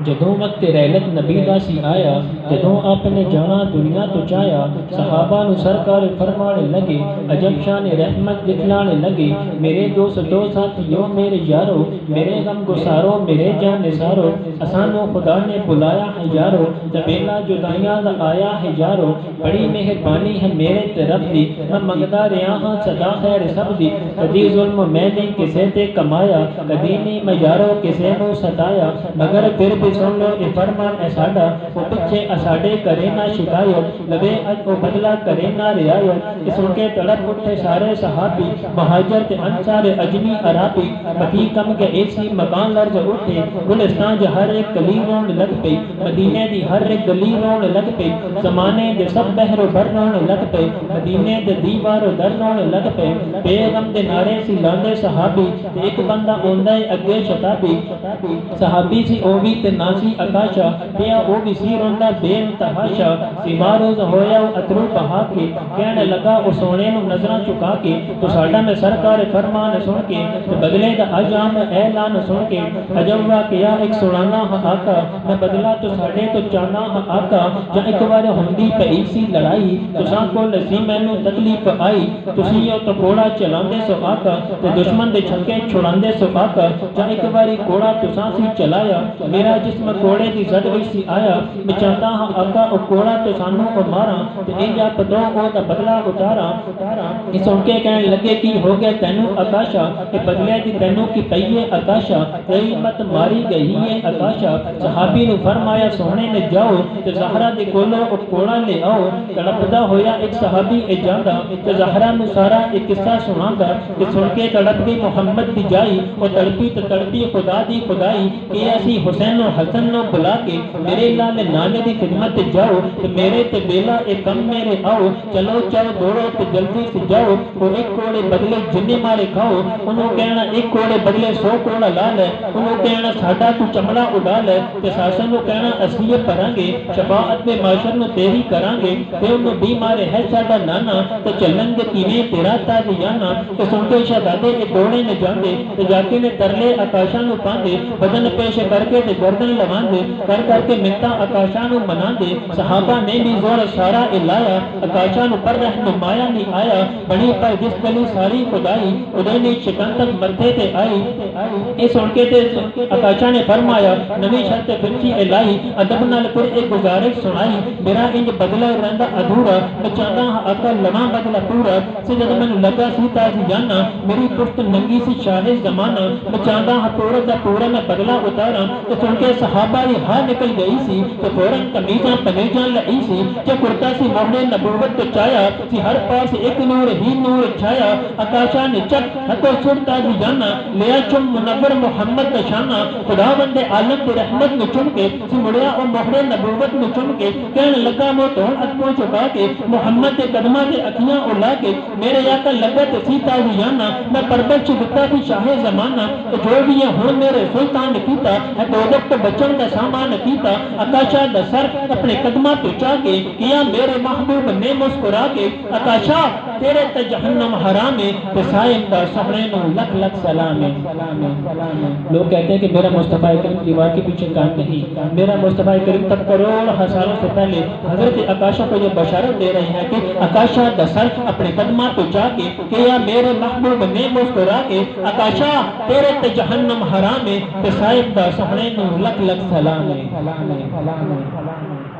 جدوں وقت رحلت نبی دا سی آیا، جدوں آپ نے جانا دنیا تو چایا، صحابہ نو سرکار فرمانے لگے، عجب شان رحمت دکھلانے لگے، میرے دوستو ساتھیو میرے یارو، میرے غم گسارو میرے جان نثارو، اسانو خدا نے بلایا ہے یارو، تبیلا جدائیاں دا آیا ہے یارو، بڑی مہربانی ہے میرے تے رب دی، میں منگدا رہا ہاں صدا خیر سب دی، کدی ظلم میں نہیں کسے تے کمایا، کدی نہیں میں یارو کسے نو ستایا، مگر پھر بھی سن لو اے فرمان اے ساڈا، وہ پچھے اساڈے کرے نہ شکایت، لبے اج او بدلا کرے نہ رعایت، اس سن کے تڑپ اٹھے سارے صحابی، مہاجر تے انصار اجمی عرابی، پتی کم کے ایسی مکان لرز اٹھے، گلستان جو ہر ایک گلی رون لگ پئی، مدینے دی ہر ایک گلی رون لگ پئی، زمانے دے سب بحر و بر رون لگ پئی، مدینے دے دیوار و در رون لگ پئی، بے غم دے نعرے سی لاندے صحابی، تے ایک بندہ اوندا ہے اگے شتابی، صحابی سی او بھی تے ناسی اکاشا، پیا او بھی سی روندا بے انتہاشا، سیماروز ہویا او اترو بہا کے، کہنے لگا او سونے نو نظراں چکا کے، تو ساڈا میں سرکار فرمان سن کے، تے بدلے دا عجام اعلان سن کے، عجب واقعہ ایک سنانا ہاں آقا، میں بدلا تو ساڈے تو چاہنا ہاں آقا، جا ایک بار ہوندی پئی سی لڑائی، تساں کول سی مینوں تکلیف آئی، تسیوں تو گھوڑا چلاندے سو آقا، تے دشمن دے چھکے چھڑاندے سو آقا، جا ایک باری گھوڑا تساں سی چلایا، میرا جسم گھوڑے دی زد وچ سی آیا، میں چاہتا ہاں آقا او گھوڑا تو سانوں او ماراں، تے انجا پترو او دا بدلا اتاراں، یہ سن کے کہنے لگے کی ہو گیا تینوں اکاشا، کہ بدلے دی تینوں کی پئیے اکاشا، تیری مت ماری گئی ہے اکاشا، صحابی نو فرمایا سونے نے جاؤ، تے زہرا دے کولوں او گھوڑا لے آؤ، تڑپدا ہویا ایک صحابی اے جاندا، تے زہرا نو سارا ایک قصہ سناندا، کہ سن کے تڑپ گئی محمد دی جائی، او تڑپی تے تڑپی خدا دی خدائی، کہ اسی حسین و حسن نو بلا کے، میرے لال نانے دی خدمت جاؤ، تے میرے تے بیلا اے کم میرے آؤ، چلو چلو دوڑو تے جلدی سے جاؤ، او ایک کوڑے بدلے جنے مارے کھاؤ، انہوں کہنا ایک کوڑے بدلے 100 کوڑا لا لے، انہوں کہنا ساڈا تو چمڑا اڑا لے، تے ساسن نو کہنا اسیے پرانگے، شفاعت میں معاشر نو تیری کرانگے، تے انہوں بھی مارے ہے ساڈا نانا، تے چلن گے کیویں تیرا تاجیانا، تے سن کے شہزادے اے دوڑے نے جاندے، تے جا کے نے ترلے آکاشاں نو پاندے، بدن پیش کر کے تے گردن لواندے، کر کے منتاں آکاشاں نو مناندے، صحابہ نے بھی زور سارا الایا، آکاشاں نو پر رہنمایا نہیں آیا، بڑی پر جس گلی ساری خدائی، ادھے نے شکن تک مرتے تے آئی، اے سن کے تے آکاشاں نے فرمایا، نوی شرط پھرچی الہی، ادب نال پھر ایک گزارش سنائی، میرا انج بدلا رہندا ادھورا، میں چاہتا ہاں آقا لواں بدلا پورا، سے جد مینوں لگا سی تازیانہ، میری پشت ننگی سی شاہ زمانہ، میں چاہتا ہاں پورا دا پورا میں بدلا اتاراں، تے سن کے صحابہ دی ہاں نکل گئی سی، تے فوراً قمیضاں پنیجاں لئی سی، جو کرتا سی مہر نبوت تو چایا، سی ہر پاس ایک نور ہی نور چھایا، آکاشاں نے چک ہتھوں سٹ تازیانہ، لیا چم منور محمد دا شانہ، خداوند عالم دی رحمت نو چم کے، سی مڑیا او مہر نبوت نو چم کے، کہنے لگا مو تون اکھوں چکا کے، محمد دے قدماں تے اکھیاں اُلا کے، میرے آقا لگت سی تازیانہ، میں پربت چ دتا سی شاہ زمانہ، تے جو بھی ہے ہن میرے سلطان نے کیتا، ہے دوزخ تو بچن دا سامان کیتا، آکاشاں دا سر اپنے قدماں تو چا کے، کیا میرے محبوب نے مسکرا کے، آکاشاں تیرے تے جہنم حرام ہے، تے صائم دا سہرے نو لکھ لکھ سلام ہے۔ لوگ کہتے ہیں کہ میرا مصطفیٰ کریم دیوار کے پیچھے کام نہیں، میرا مصطفیٰ کریم تب کروڑ ہزاروں سے پہلے حضرت آکاشاں کو یہ بشارت دے رہے ہیں کہ آکاشاں دا سر اپنے قدماں تو چا کے، کیا میرے محبوب نے مسکرا کے، آکاشاں تیرے تے جہنم حرام ہے، تے صائم دا سہرے نو لکھ لکھ سلام ہے۔